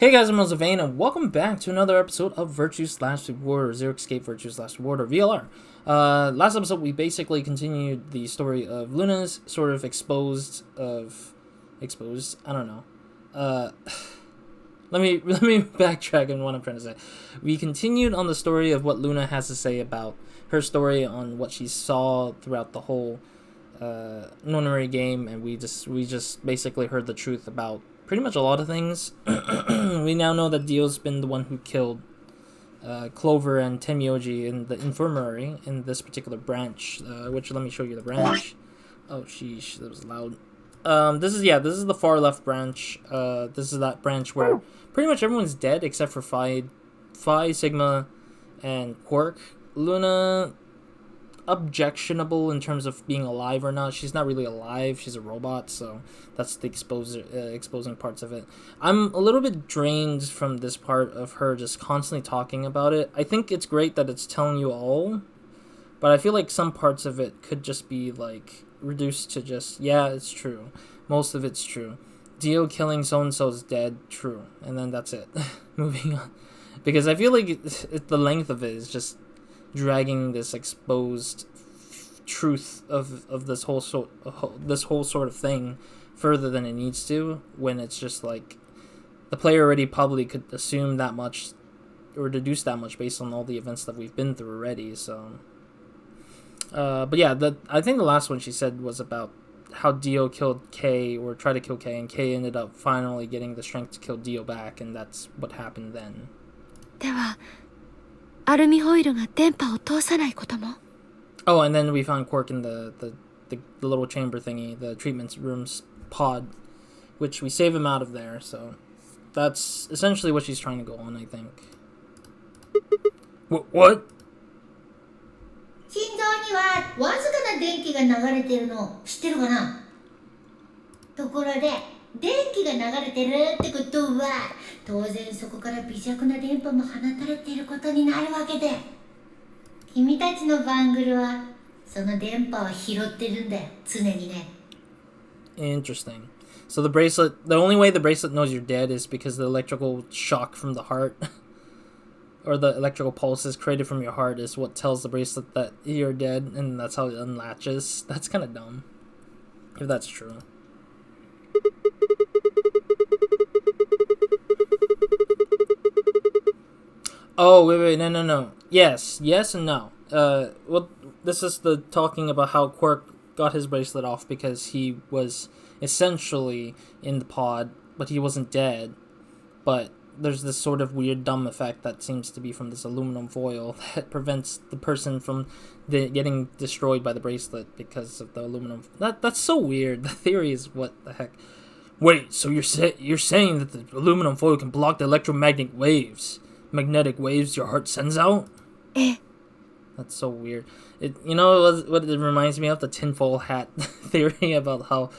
Hey guys, I'm RozaldVane, and welcome back to another episode of Virtue Slash Reward, or Zero Escape Virtue Slash Reward, or VLR. Last episode we basically continued the story of Luna's sort of exposed, I don't know. Let me backtrack on what I'm trying to say. We continued on the story of what Luna has to say about her story on what she saw throughout the whole Nonary game, and we just basically heard the truth about pretty much a lot of things. We now know that Dio's been the one who killed Clover and Tenmyoji in the infirmary in this particular branch. Which, let me show you the branch. Oh sheesh, that was loud. This is the far left branch. This is that branch where pretty much everyone's dead except for Phi, Sigma, and Quark. Luna, objectionable in terms of being alive or not. She's not really alive. She's a robot, so that's the exposing parts of it. I'm a little bit drained from this part of her just constantly talking about it. I think it's great that it's telling you all, but I feel like some parts of it could just be like reduced to just, yeah, it's true. Most of it's true. Dio killing so-and-so's dead, true. And then that's it. Moving on. Because I feel like the length of it is just dragging this exposed truth of this whole sort of thing further than it needs to, when it's just like the player already probably could assume that much or deduce that much based on all the events that we've been through already. So but yeah, I think the last one she said was about how Dio killed K, or tried to kill K, and K ended up finally getting the strength to kill Dio back, and that's what happened then. では、アルミホイルが電波を通さないことも。 Oh, and then we found Quark in the little chamber thingy, the treatment room's pod, which we save him out of there, so that's essentially what she's trying to go on, I think. What? 心臓にはわずかな電気が流れてるの知ってるかな。ところで電気が流れてるってことは当然そこから微弱な電波も放たれていることになるわけで、君たちのバングルはその電波を拾ってるんだよ、常にね。 Interesting. So the only way the bracelet knows you're dead is because the electrical shock from the heart or the electrical pulses created from your heart is what tells the bracelet that you're dead, and that's how it unlatches. That's kind of dumb, if that's true. Oh, wait, no. Yes and no. Well, this is the talking about how Quark got his bracelet off because he was essentially in the pod, but he wasn't dead. But there's this sort of weird, dumb effect that seems to be from this aluminum foil that prevents the person from getting destroyed by the bracelet because of the aluminum. That's so weird. The theory is, what the heck? Wait, so you're saying that the aluminum foil can block the electromagnetic magnetic waves your heart sends out? That's so weird. What it reminds me of? The tinfoil hat theory about how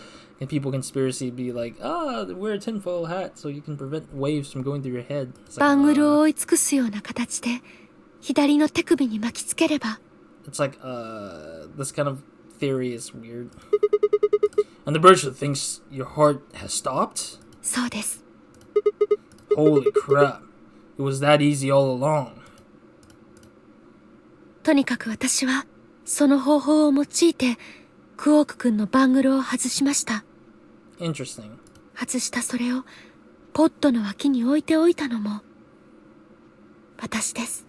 people conspiracy be like, wear a tinfoil hat so you can prevent waves from going through your head. It's like, バングルを追い尽くすような形で左の手首に巻きつければ。 it's like, this kind of theory is weird. And the bracelet thinks your heart has stopped? そうです。 Holy crap. It was that easy all along. とにかく私はその方法を用いてクオーク君のバングルを外しました。 Interesting. 外したそれをポットの脇に置いておいたのも私です。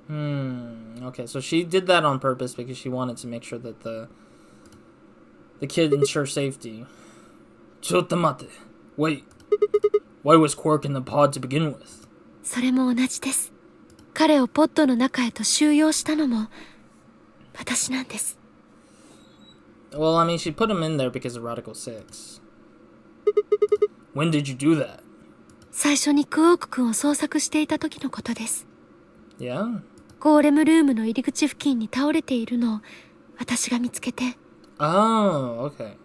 Okay, so she did that on purpose because she wanted to make sure that the kid ensures safety. ちょっと待って. Wait. Why was Quark in the pod to begin with? それも同じです。彼をポットの中へと収容したのも私なんです。 Well, I mean, she put him in there because of Radical 6. When did you do that? 最初にクオーク君を捜索していた時のことです。 Yeah? ゴーレムルームの入り口付近に倒れているのを私が見つけて。 Oh, okay.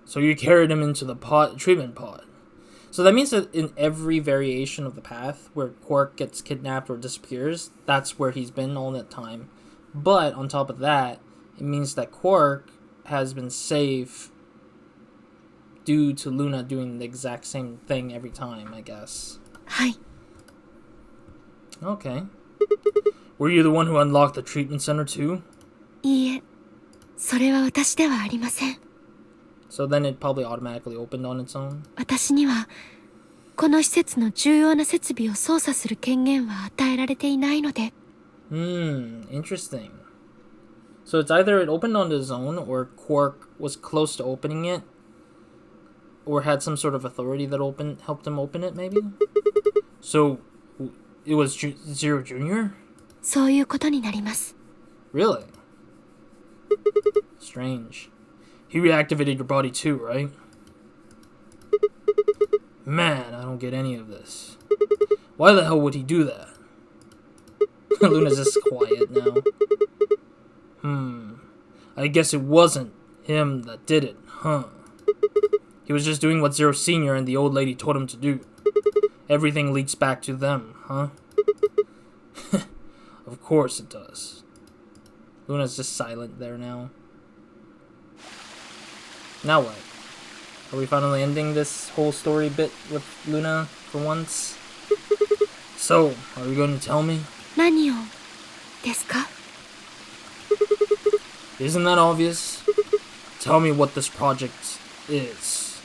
So you carried him into the treatment pod. So that means that in every variation of the path where Quark gets kidnapped or disappears, that's where he's been all that time. But on top of that, it means that Quark has been safe due to Luna doing the exact same thing every time, I guess. はい。 Okay. Were you the one who unlocked the treatment center too? いいえ、それは私ではありません。 So then it probably automatically opened on its own? 私には、この施設の重要な設備を操作する権限は与えられていないので。Interesting. So it's either it opened on its own, or Quark was close to opening it, or had some sort of authority that helped him open it, maybe? So, it was Zero Jr.? そういうことになります。 Really? Strange. He reactivated your body too, right? Man, I don't get any of this. Why the hell would he do that? Luna's just quiet now. I guess it wasn't him that did it, huh? He was just doing what Zero Senior and the old lady told him to do. Everything leads back to them, huh? Of course it does. Luna's just silent there now. Now what? Are we finally ending this whole story bit with Luna for once? So, are you going to tell me? 何をですか? Isn't that obvious? Tell me what this project is.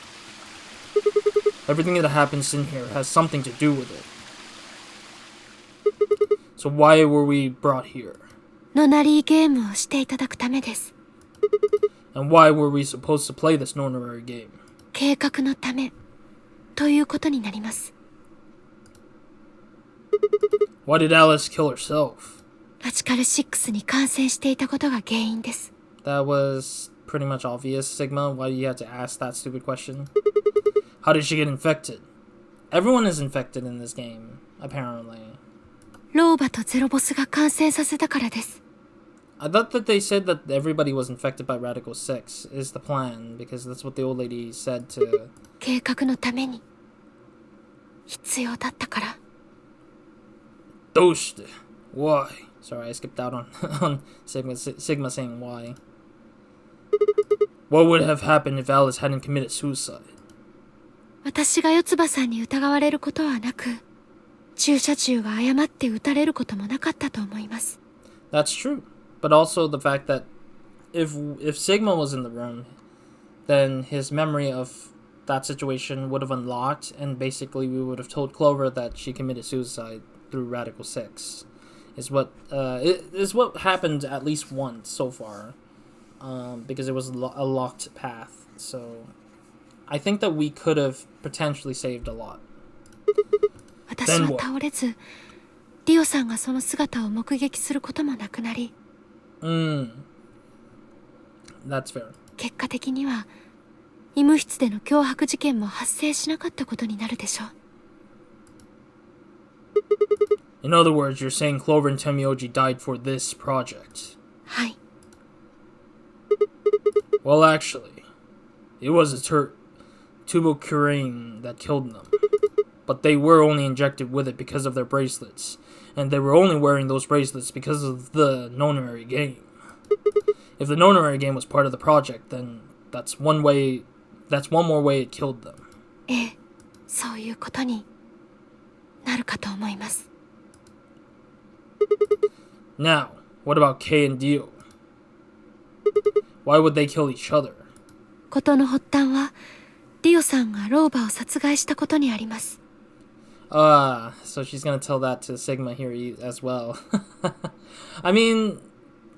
Everything that happens in here has something to do with it. So why were we brought here? ノナリーゲームをしていただくためです。 And why were we supposed to play this Nonary game? 計画のためということになります。 Why did Alice kill herself? ラジカル6に感染していたことが原因です。 That was pretty much obvious, Sigma. Why do you have to ask that stupid question? How did she get infected? Everyone is infected in this game, apparently. ローバとゼロボスが感染させたからです。 I thought that they said that everybody was infected by Radical 6 is the plan, because that's what the old lady said to... 計画のために必要だったから。 Doshte. Why? Sorry, I skipped out on Sigma saying why. What would have happened if Alice hadn't committed suicide? 私が四葉さんに疑われることはなく、注射銃が誤って撃たれることもなかったと思います。 That's true. But also the fact that if Sigma was in the room, then his memory of that situation would have unlocked, and basically we would have told Clover that she committed suicide through Radical 6. Is what happened at least once so far, because it was a locked path. So I think that we could have potentially saved a lot. 私は倒れず、リオさんがその姿を目撃することもなくなり。That's fair. 結果的には医務室での脅迫事件も発生しなかったことになるでしょう。 In other words, you're saying Clover and Temioji died for this project. はい。 Well, actually, it was a tuberculin that killed them. But they were only injected with it because of their bracelets. And they were only wearing those bracelets because of the Nonary game. If the Nonary game was part of the project, then that's one more way it killed them. ええ、そういうことになるかと思います。 Now, what about Kay and Dio? Why would they kill each other? 事の発端はリオさんがローバを殺害したことにあります。 So she's gonna tell that to Sigma here as well. I mean,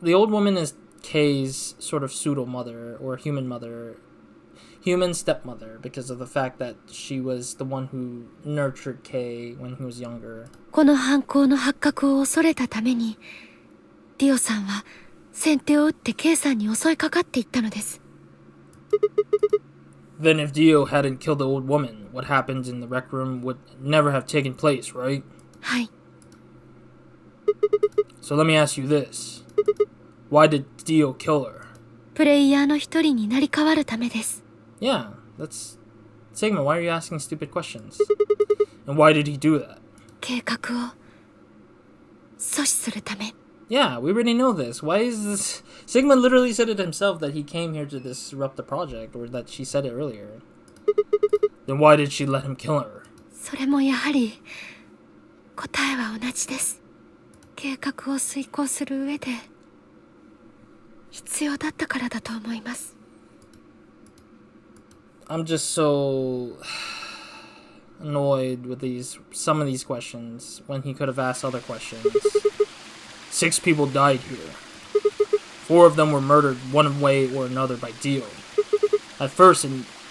the old woman is Kay's sort of pseudo-mother, or human stepmother, because of the fact that she was the one who nurtured Kay when he was younger. この犯行の発覚を恐れたために、リオさんは先手を打ってKayさんに襲いかかっていったのです。 Then if Dio hadn't killed the old woman, what happened in the rec room would never have taken place, right? はい。 So let me ask you this. Why did Dio kill her? プレイヤーの一人になり変わるためです。 Yeah, that's... Sigma, why are you asking stupid questions? And why did he do that? 計画を阻止するため。 Yeah, we already know this. Why is this... Sigma literally said it himself that he came here to disrupt the project, or that she said it earlier. Then why did she let him kill her? それもやはり答えは同じです。計画を遂行する上で必要だったからだと思います。I'm just so annoyed with some of these questions when he could have asked other questions. 6 people died here. 4 of them were murdered one way or another by Dio. At first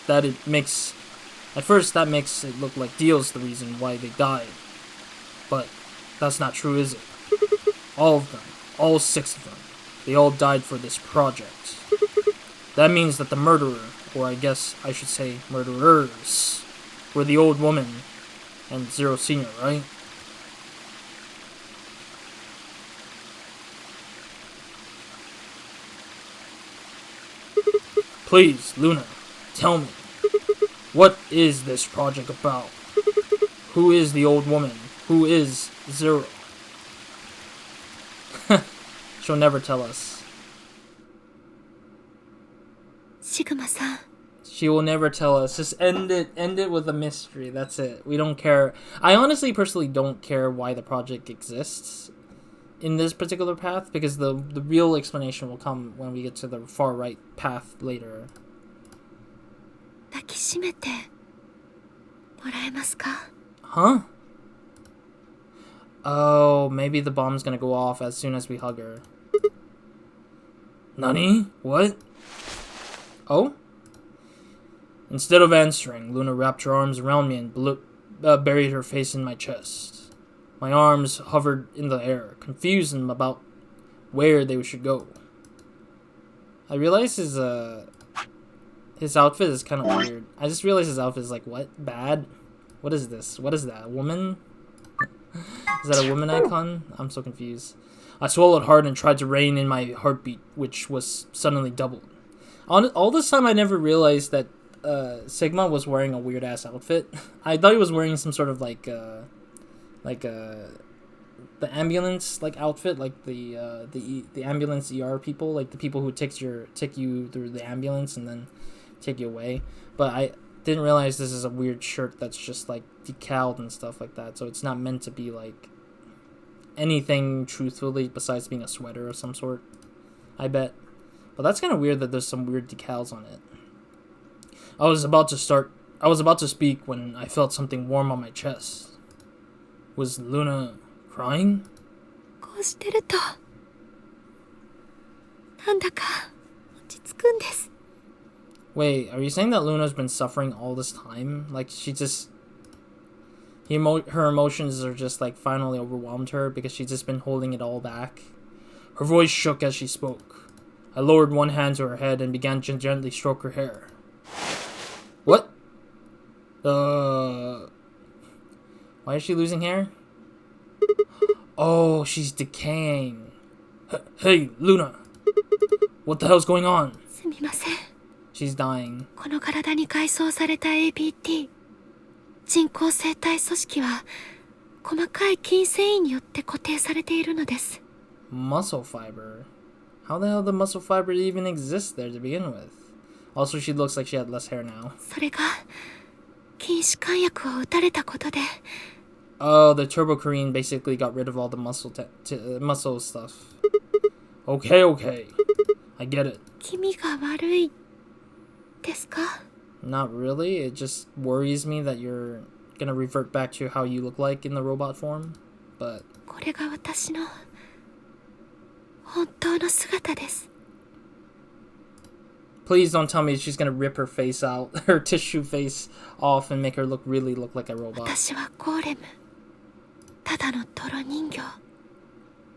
that makes it look like Dio's the reason why they died. But that's not true, is it? All of them, all 6 of them, they all died for this project. That means that the murderer, or I guess I should say murderers, were the old woman and Zero Senior, right? Please, Luna, tell me, what is this project about? Who is the old woman? Who is Zero? She'll never tell us. シグマさん、 She will never tell us. Just end it with a mystery. That's it. We don't care. I honestly, personally don't care why the project exists in this particular path, because the real explanation will come when we get to the far right path later. 抱きしめてもらえますか? Huh? Oh, maybe the bomb's gonna go off as soon as we hug her. Nani? What? Oh? Instead of answering, Luna wrapped her arms around me and buried her face in my chest. My arms hovered in the air, confused about where they should go. I realized his outfit is kind of weird. I just realized his outfit is like, what? Bad? What is this? What is that? A woman? Is that a woman icon? I'm so confused. I swallowed hard and tried to rein in my heartbeat, which was suddenly doubled. All this time, I never realized that Sigma was wearing a weird ass outfit. I thought he was wearing some sort of the ambulance outfit, like the ambulance ER people, like the people who take you through the ambulance and then take you away. But I didn't realize this is a weird shirt that's just like decaled and stuff like that. So it's not meant to be like anything truthfully besides being a sweater of some sort, I bet. But that's kind of weird that there's some weird decals on it. I was about to speak when I felt something warm on my chest. Was Luna crying? こうしてるとなんだか落ち着くんです。 Wait, are you saying that Luna's been suffering all this time? Like her emotions are just like finally overwhelmed her because she's just been holding it all back? Her voice shook as she spoke. I lowered one hand to her head and began to gently stroke her hair. What? Why is she losing hair? Oh, she's decaying. Hey, Luna. What the hell's going on? すみません。 She's dying. この体に改装された ABT 人工生体組織は細かい筋繊維によって固定されているのです。 Muscle fiber? How the hell did muscle fiber even exist there to begin with? Also, she looks like she had less hair now. それが筋弛緩薬を打たれたことで Oh, the Turbo Korean basically got rid of all the muscle stuff. Okay. I get it. 気味が悪いですか? Not really. It just worries me that you're gonna revert back to how you look like in the robot form. But これが私の本当の姿です。 please don't tell me she's gonna rip her face out, her tissue face off, and make her really look like a robot. 私はゴーレム。ただの泥人形。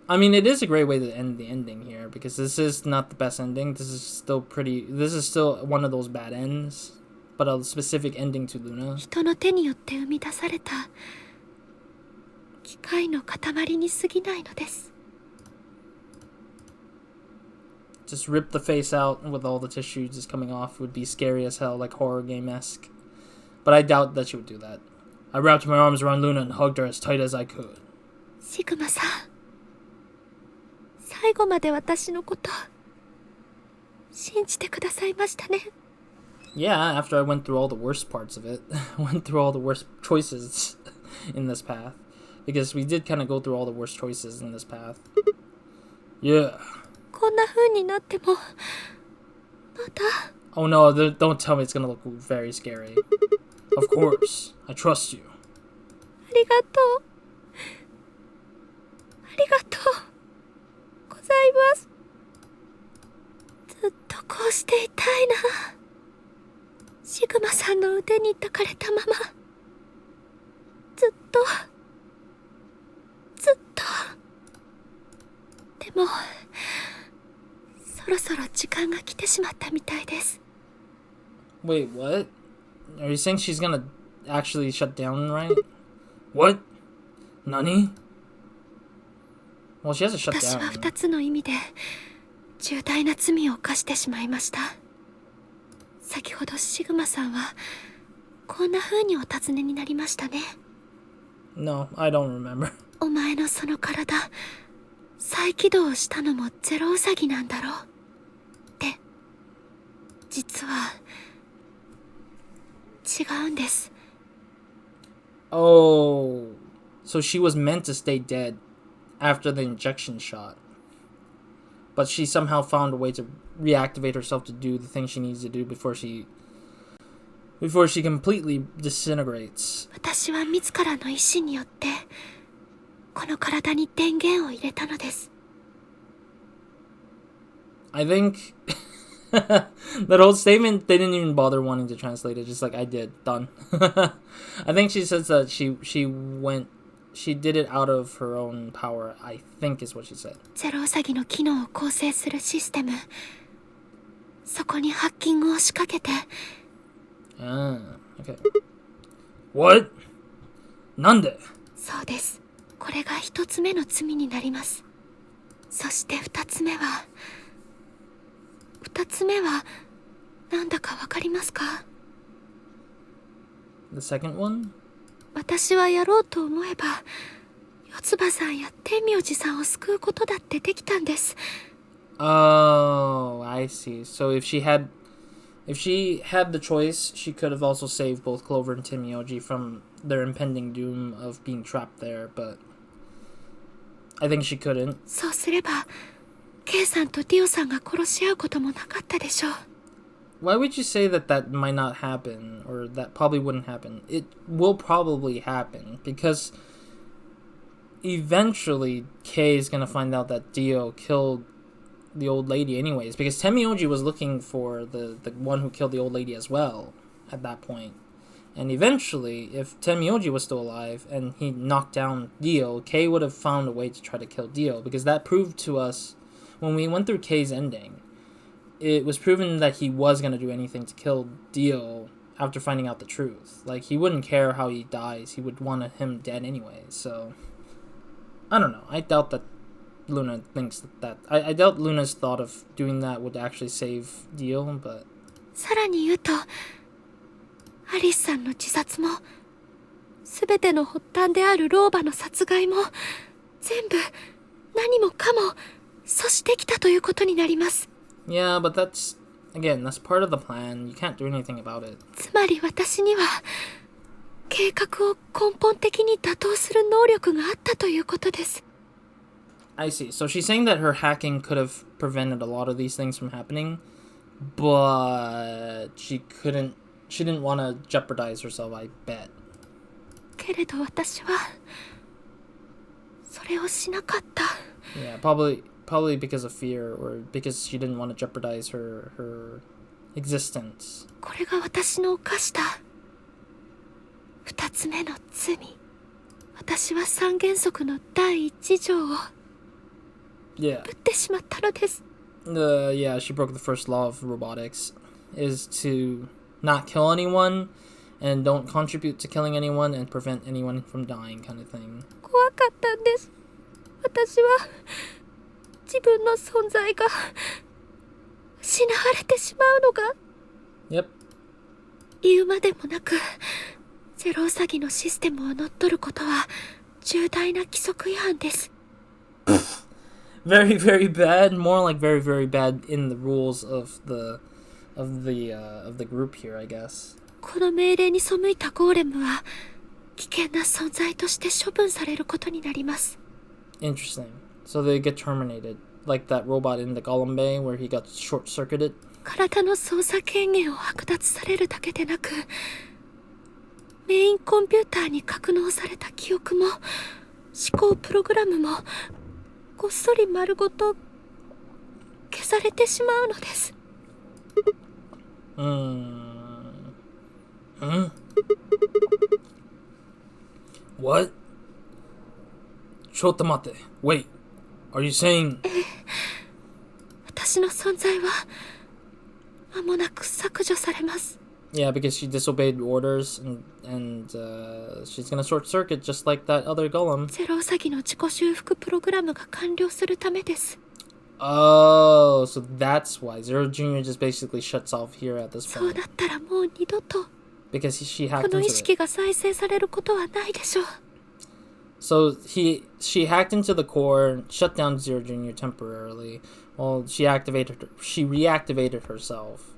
I mean, it is a great way to end the ending here, because this is not the best ending. This is still one of those bad ends, but a specific ending to Luna. 人の手によって生み出された機械の塊に過ぎないのです。 Just rip the face out with all the tissue just coming off would be scary as hell, like horror game-esque. But I doubt that she would do that. I wrapped my arms around Luna and hugged her as tight as I could. シグマさん、最後まで私のこと信じてくださいましたね。Yeah, after I went through all the worst parts of it. Went through all the worst choices in this path. Because we did kind of go through all the worst choices in this path. Yeah. こんな風になってもまだ Oh no, don't tell me it's gonna look very scary. Of course. I trust you. ありがとうありがとうございます。ずっとこうしていたいな。シグマさんの腕に抱かれたままずっとでもそろそろ時間が来てしまったみたいです。 Wait, what? Are you saying she's gonna actually shut down, right? What? Nani? Well, she hasn't shut 私は down. 2つの意味で重大な罪を犯してしまいました。先ほどシグマさんはこんな風にお尋ねになりましたね。 No, I don't remember. お前のその体再起動したのもゼロウサギなんだろうって実は違うんです。 Oh, so she was meant to stay dead after the injection shot. But she somehow found a way to reactivate herself to do the thing she needs to do before she completely disintegrates. 私は自らの意志によってこの体に電源を入れたのです。 I think that whole statement, they didn't even bother wanting to translate it. Just like, I did. Done. I think she says that she did it out of her own power, I think is what she said. ゼロウサギの機能を構成するシステム、そこにハッキングを仕掛けて。 Ah, okay. What? なんで？そうです。これが一つ目の罪になります。そして二つ目はなんだかわかりますか？ The second one? 私はやろうと思えば四つ葉さんや天明寺さんを救うことだってできたんです。 Oh, I see. So if she had the choice, she could have also saved both Clover and Timioji from their impending doom of being trapped there, but I think she couldn't. そうすればケイさんとディオさんが殺し合うこともなかったでしょう。 Why would you say that might not happen, or that probably wouldn't happen? It will probably happen, because eventually Kei is gonna find out that Dio killed the old lady anyways, because Temioji was looking for the one who killed the old lady as well at that point. And eventually, if Temioji was still alive and he knocked down Dio, Kei would have found a way to try to kill Dio, because that proved to us, when we went through Kei's ending, it was proven that he was going to do anything to kill Dio after finding out the truth. Like, he wouldn't care how he dies, he would want him dead anyway, so I don't know. I doubt that Luna thinks that I doubt Luna's thought of doing that would actually save Dio, but さらに言うとアリスさんの自殺も全ての発端である老婆の殺害も全部何もかも阻止できたということになります。 Yeah, but that's part of the plan. You can't do anything about it. つまり私には計画を根本的に打倒する能力があったということです。 I see. So she's saying that her hacking could have prevented a lot of these things from happening, but she didn't want to jeopardize herself, I bet. けれど私はそれをしなかった。 Yeah, probably because of fear, or because she didn't want to jeopardize her existence. これが私の犯した二つ目の罪。私は三原則の第一条を Yeah. ぶってしまったのです。 Yeah, she broke the first law of robotics, is to not kill anyone, and don't contribute to killing anyone, and prevent anyone from dying, kind of thing. 怖かったんです。私は自分の存在が失われてしまうのが Yep. 言うまでもなくゼロウサギのシステムを乗っ取ることは重大な規則違反です。 Very, very bad. More like very, very bad in the rules of the of the group here, I guess. この命令に背いたゴーレムは危険な存在として処分されることになります。 Interesting. So they get terminated, like that robot in the Golem Bay where he got short-circuited. 体の操作権限を剥奪されるだけでなく、メインコンピューターに格納された記憶も思考プログラムもこっそり丸ごと消されてしまうのです。What? ちょっと待って。Wait. Are you saying? 私の存在は間もなく削除されます。 Yeah, because she disobeyed orders and she's gonna short circuit just like that other golem. ゼロウサギの自己修復プログラムが完了するためです。 Oh, so that's why Zero Jr. just basically shuts off here at this そう point だったらもう二度と because she こ hacked の意 into 識 it. が再生されることはないでしょう。 So she hacked into the core, shut down Zero Jr. temporarily. Well, she reactivated herself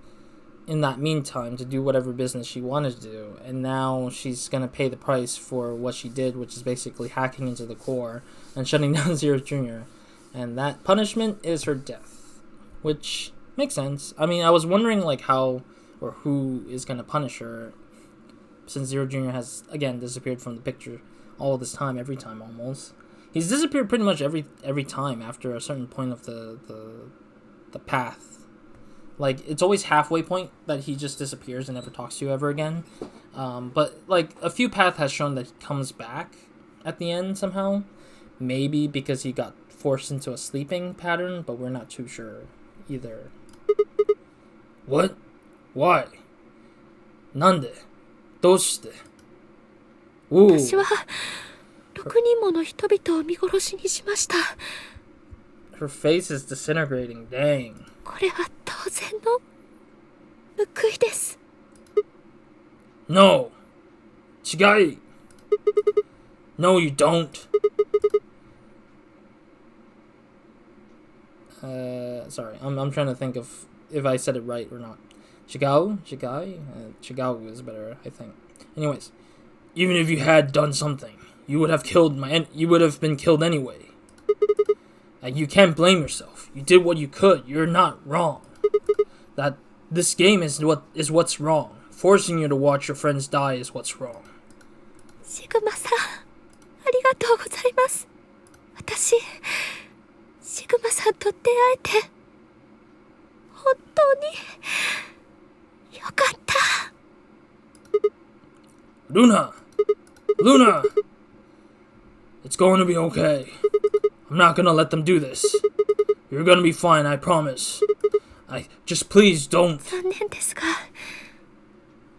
in that meantime to do whatever business she wanted to do, and now she's gonna pay the price for what she did, which is basically hacking into the core and shutting down Zero Jr. And that punishment is her death, which makes sense. I mean, I was wondering like how or who is gonna punish her, since Zero Jr. has again disappeared from the picture all this time, every time almost. He's disappeared pretty much every time after a certain point of the path. Like, it's always halfway point that he just disappears and never talks to you ever again. But, like, a few paths has shown that he comes back at the end somehow. Maybe because he got forced into a sleeping pattern, but we're not too sure either. What? Why? Nande? Doshite? Ooh. 私は6人もの人々を見殺しにしました。 Her face is disintegrating, dang. これは当然の報いです。 No! Chigai! No, you don't! Sorry, I'm trying to think of if I said it right or not. Chigao? Chigai? Chigao is better, I think. Anyways, even if you had done something, you would have been killed anyway. You can't blame yourself. You did what you could. You're not wrong. That this game is what's wrong. Forcing you to watch your friends die is what's wrong. シグマさん、ありがとうございます。私、シグマさんと出会えて、本当によかった。Luna! Luna! It's going to be okay. I'm not gonna let them do this. You're gonna be fine, I promise. Just please don't. 残念ですが、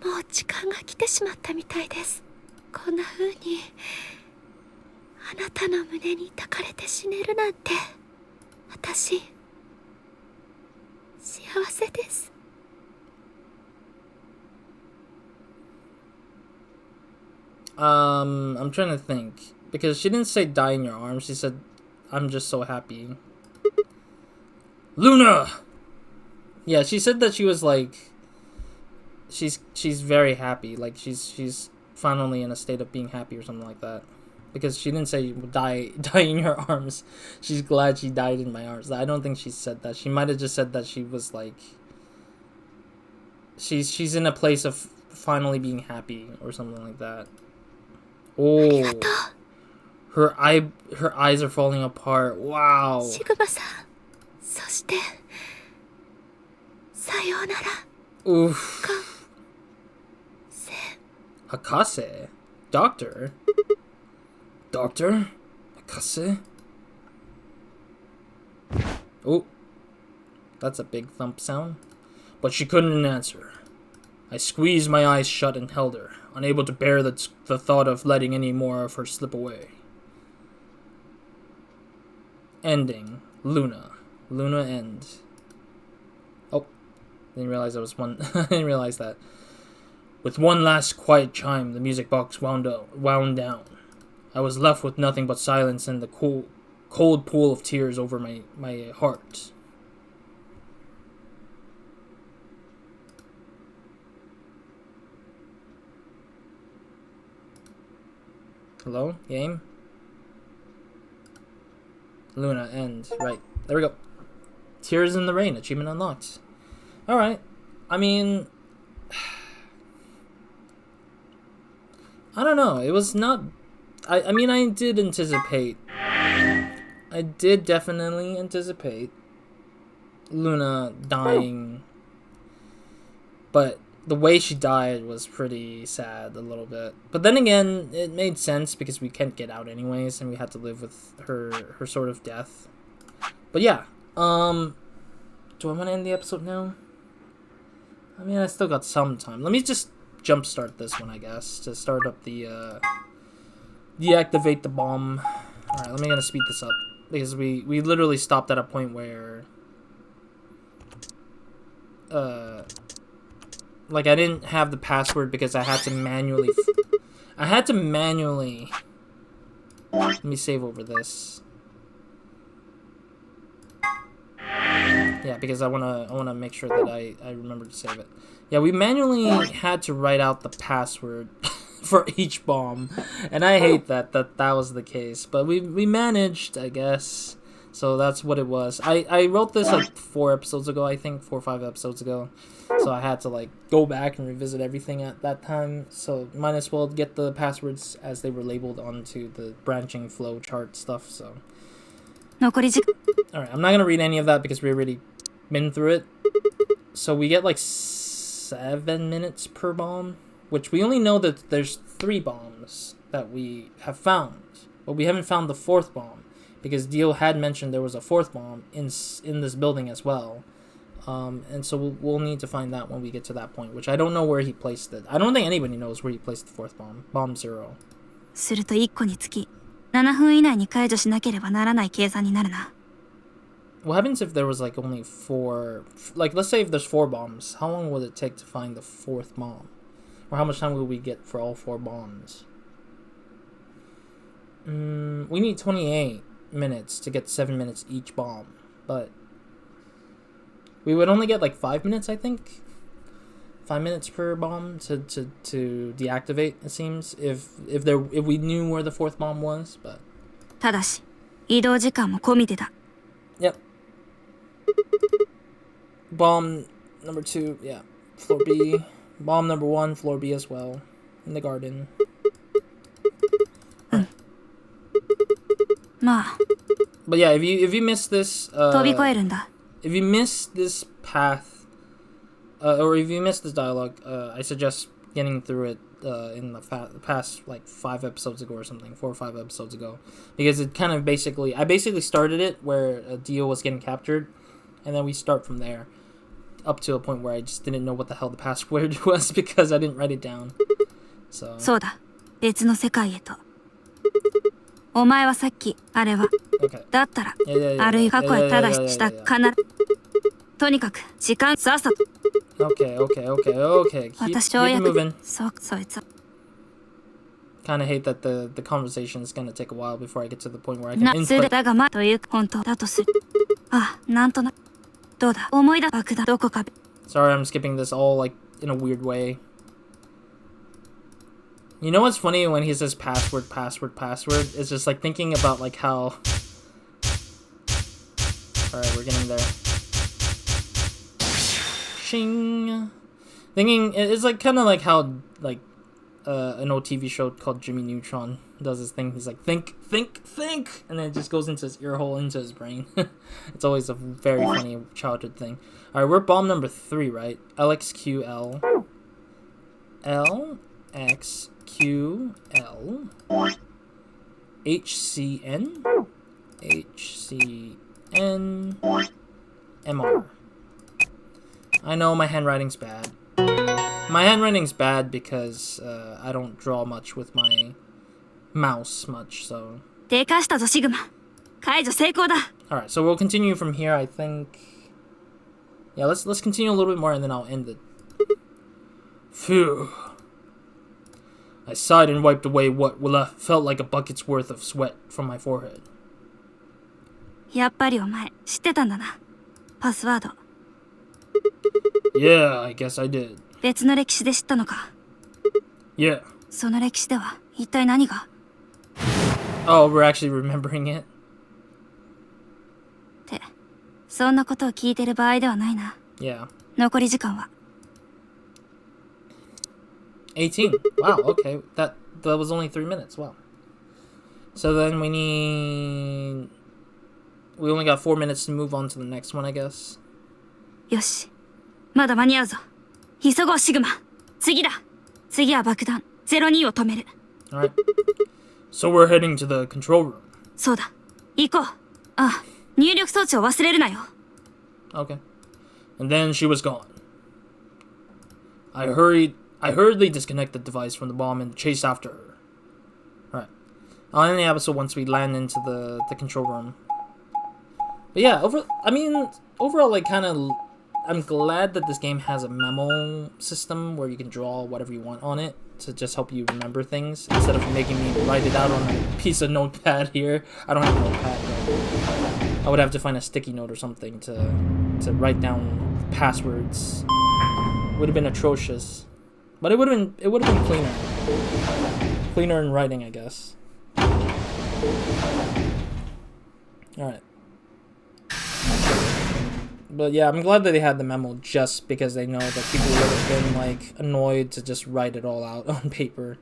もう時間が来てしまったみたいです。こんな風にあなたの胸に抱かれて死ねるなんて、私幸せです。 I'm trying to think. Because she didn't say die in your arms, she said, I'm just so happy. Luna! Yeah, she said that she was like, she's very happy, like she's finally in a state of being happy or something like that. Because she didn't say die in your arms. She's glad she died in my arms. I don't think she said that. She might have just said that she was like, she's in a place of finally being happy or something like that. Oh. Her eyes are falling apart. Wow. シグマさん、そしてさようなら。 Oof. かせ Hakase? Doctor? Doctor? Hakase? Oh. That's a big thump sound. But she couldn't answer. I squeezed my eyes shut and held her, unable to bear the thought of letting any more of her slip away. Ending. Luna. Luna end. Oh. Didn't realize there was one. I didn't realize that. With one last quiet chime, the music box wound down. I was left with nothing but silence and the cold pool of tears over my heart. Hello, game? Luna, end. Right. There we go. Tears in the Rain, achievement unlocked. Alright. I mean... I don't know. It was not... I mean, I did anticipate... I did definitely anticipate Luna dying. But the way she died was pretty sad a little bit. But then again, it made sense because we can't get out anyways, and we had to live with her sort of death. But yeah, do I want to end the episode now? I mean, I still got some time. Let me just jumpstart this one, I guess, to start up the deactivate the bomb. All right, let me gonna speed this up because we literally stopped at a point where like I didn't have the password because I had to manually let me save over this. Yeah, because I wanna make sure that I remember to save it. Yeah, we manually had to write out the password for each bomb, and I hate that was the case. But we managed, I guess. So that's what it was. I wrote this like 4 episodes ago, I think 4 or 5 episodes ago. So I had to like go back and revisit everything at that time. So might as well get the passwords as they were labeled onto the branching flow chart stuff. So. Alright, I'm not gonna read any of that because we already been through it. So we get like 7 minutes per bomb, which we only know that there's 3 bombs that we have found, but we haven't found the 4th bomb because Dio had mentioned there was a 4th bomb in this building as well. And so we'll need to find that when we get to that point, which I don't know where he placed it. I don't think anybody knows where he placed the 4th bomb. Bomb 0. すると1個につき7分以内に解除しなければならない計算になるな。 What happens if there was like only 4, like let's say if there's 4 bombs, how long would it take to find the 4th bomb? Or how much time will we get for all 4 bombs? We need 28 minutes to get 7 minutes each bomb, but we would only get like 5 minutes, I think. 5 minutes per bomb to deactivate, it seems, if we knew where the 4th bomb was, but ただし移動時間も込みでだ。 Yep. Bomb number 2, yeah, floor B. Bomb number 1, floor B as well, in the garden. But yeah, if you miss this, if you miss this path, or if you miss this dialogue, I suggest getting through it in the past like 5 episodes ago or something, 4 or 5 episodes ago, because it kind of I basically started it where Dio was getting captured, and then we start from there up to a point where I just didn't know what the hell the password was because I didn't write it down. So. そうだ、別の世界へと。お前はさっきあれは。Okay. だったら、あるいは過去へただししたかな。とにかく時間さっさと。Okay. Keep it moving. そいつ。 Kind of hate that the conversation is gonna take a while before I get to the point where I can input. だがまという本当だとする。あ、なんとな。どうだ、思い出爆弾どこか。 Sorry, I'm skipping this all like in a weird way. You know what's funny when he says password? It's just like thinking about like how. Alright, we're getting there. Shing. Thinking it's like kind of like how like an old TV show called Jimmy Neutron does this thing. He's like think, and then it just goes into his ear hole into his brain. It's always a very funny childhood thing. All right, we're bomb number 3, right? LXQL. LXQL. HCN. MR. I know my handwriting's bad. My handwriting's bad because I don't draw much with my mouse much, so. でかしたぞシグマ。解除成功だ。 Alright, so we'll continue from here, I think. Yeah, let's continue a little bit more and then I'll end it. Phew. I sighed and wiped away what felt like a bucket's worth of sweat from my forehead. やっぱりお前知ってたんだな。パスワード。 Yeah, I guess I did. 別の歴史で知ったのか。 Yeah. その歴史では一体何が。Oh, we're actually remembering it. ってそんなことを聞いてる場合ではないな。 Yeah. 残り時間は 18. Wow, okay. That was only 3 minutes. Wow. So then we only got 4 minutes to move on to the next one, I guess. よし、まだ間に合うぞ。急ごうシグマ。次だ。次は爆弾02を止める。 Alright. So we're heading to the control room. そうだ。行こう。あ、入力装置を忘れるなよ。 Okay. And then she was gone. I hurriedly disconnected the device from the bomb and chased after her. Alright. I'll end the episode once we land into the control room. But yeah, overall, like, I'm glad that this game has a memo system where you can draw whatever you want on it to just help you remember things instead of making me write it out on a piece of notepad here. I don't have a notepad, but I would have to find a sticky note or something to write down passwords. Would have been atrocious, but it would have been cleaner in writing, I guess. All right. But yeah, I'm glad that they had the memo just because they know that people would have been like annoyed to just write it all out on paper.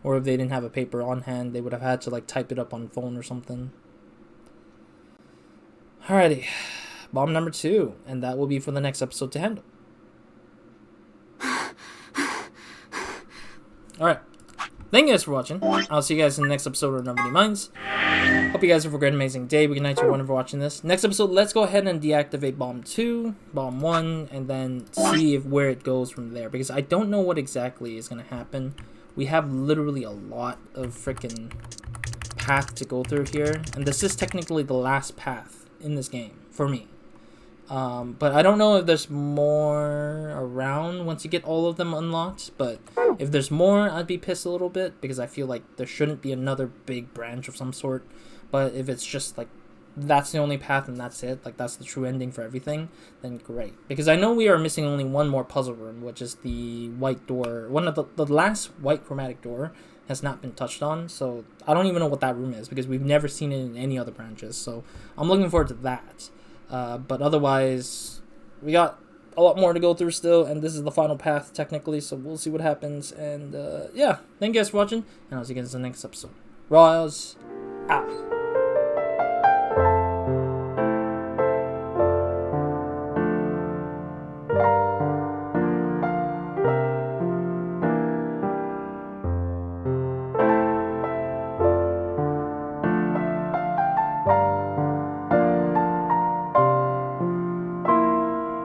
Or if they didn't have a paper on hand, they would have had to like type it up on phone or something. Alrighty. Bomb number 2, and that will be for the next episode to handle. Alright. Thank you guys for watching. I'll see you guys in the next episode of Nobody Minds. Hope you guys have a great, amazing day. Good night to everyone for watching this. Next episode, let's go ahead and deactivate Bomb 2, Bomb 1, and then see where it goes from there. Because I don't know what exactly is going to happen. We have literally a lot of freaking path to go through here. And this is technically the last path in this game, for me. But I don't know if there's more around once you get all of them unlocked. But if there's more, I'd be pissed a little bit because I feel like there shouldn't be another big branch of some sort. But if it's just like that's the only path and that's it, like that's the true ending for everything, then great. Because I know we are missing only one more puzzle room, which is the white door. One of the last white chromatic door has not been touched on. So I don't even know what that room is because we've never seen it in any other branches. So I'm looking forward to that. But otherwise, we got a lot more to go through still, and this is the final path technically, so we'll see what happens. And yeah, thank you guys for watching, and I'll see you guys in the next episode. Roz out.